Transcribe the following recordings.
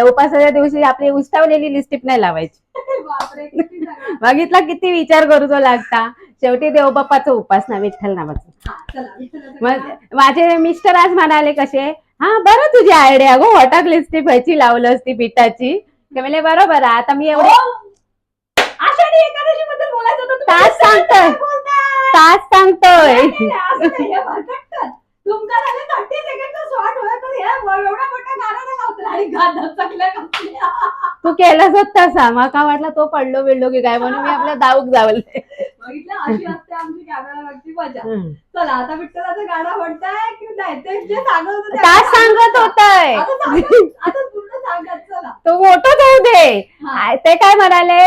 उपासाच्या दिवशी आपली उष्टावलेली लिपस्टिक नाही लावायची. बघितला किती विचार करू तो लागता. शेवटी देवबाप्पाचा उपास ना, विठ्ठल नावाचा. मग माझे मिस्टर आज म्हणाले कसे, हा बरं तुझी आयडिया गो, हॉटाक लिपस्टिक व्हायची लावलं असती पिठाची. म्हणजे बरोबर आहे. आता मी एवढे आषाढी एकादशी बद्दल बोलायचं होतं, तास सांगतोय तुमका झाले 30 सेकंडचा शॉट होय, तर हे एवढा मोठा गाणं नाही लावतो आणि गाणं चकल्या कसल्या. तू केलंच होत तसा, मग का वाटलं तो पडलो बिडलो की काय, म्हणून मी आपल्या दाऊक जावले. बघितलं, अशी असते आमची कॅमेरा मागची मजा. चला आता विठ्ठलाचं गाणं म्हणताय की नाही, ते जे सांगत होतं तास सांगत होतय, आता पूर्ण सांगत. चला तो मोठं जाऊ दे. ते काय म्हणाले,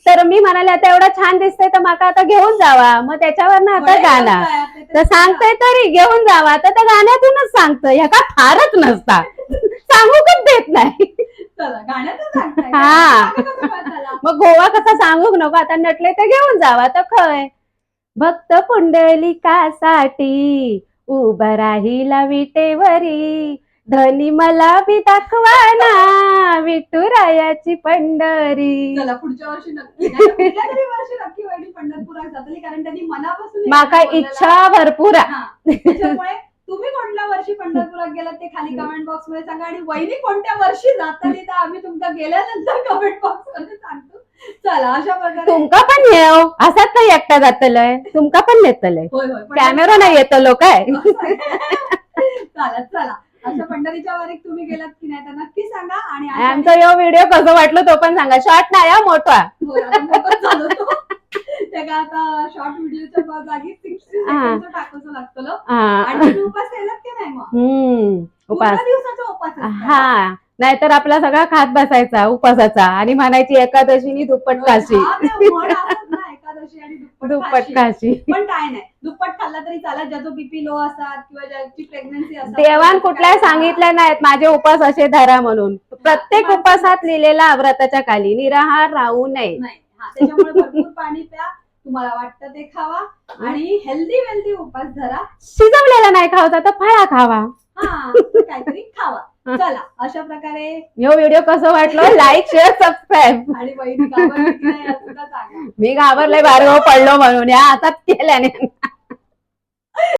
तर मी म्हणाले आता एवढं छान दिसतंय तर माका आता घेऊन जावा. मग त्याच्यावर ना आता गाणं तर सांगतोय तरी घेऊन जावा, तर त्या गाण्यातूनच सांगतोय. ह्या का फारच नसता, सांगूकच देत नाही. हा, मग गोवा कसा सांगूक नको, आता नटले तर घेऊन जावा. तर खय भक्त पुंडलिकासाठी उभं राहिला विटेवरी, धनी मला बी दाखवाना विठुरायाची पंढरी. चला पुढच्या वर्षी नक्की वहिनी पंढरपुरात जातली, कारण त्यांनी मनापासून माका इच्छा भरपूर त्याच्यामुळे तुम्ही कोणत्या वर्षी पंढरपुरात गेलात ते खाली कमेंट बॉक्स मध्ये सांगा, आणि वहिनी कोणत्या वर्षी जातली तर आम्ही तुमच्या गेल्यानंतर कमेंट बॉक्स मध्ये सांगतो. चला अशा प्रकारे तुमका पण येऊ असंच नाही, एकटा जातलंय तुमका पण नेतलंय, कॅमेरा नाही येतलो काय. चालत चला, असं पंढरीच्या वारीत तुम्ही गेलात की नाही तर नक्की सांगा. आणि आमचा यो व्हिडिओ कसं वाटलं तो पण सांगा. शॉर्ट नाही हा, मोठा. आता शॉर्ट व्हिडिओच्या जागी 60 सेकंड टाकायचं लागतं. आणि तुम्ही उपास केलात की नाही मग? उपास दिवसाचा उपास. हा, नाहीतर आपला सगळा खात बसायचा उपासाचा आणि म्हणायची एकादशीनी दुप्पट काशी. एकादशी आणि दुप्पट काशी. पण काय नाही, दुप्पट खाल्ला तरी चालत. ज्याचं बीपी लो असतात किंवा ज्याची प्रेग्नन्सी असतात, देवान कुठल्या सांगितलं नाहीत माझे उपास असे धरा म्हणून. प्रत्येक उपासात लिहिलेला व्रताच्या खाली निराहार राहू नये. त्याच्यामुळे भरपूर पाणी प्या, तुम्हाला वाटतं ते खावा आणि हेल्दी उपास धरा. शिजवलेला नाही खावता तर फळा खावा. काहीतरी खावा. चला अशा प्रकारे यो व्हिडिओ कसं वाटलं, लाईक शेअर सबस्क्राईब. आणि वहिनी घाबरली की नाही असं सांगा. मी घाबरले, बारगाव पडलो म्हणून या हातात केल्याने.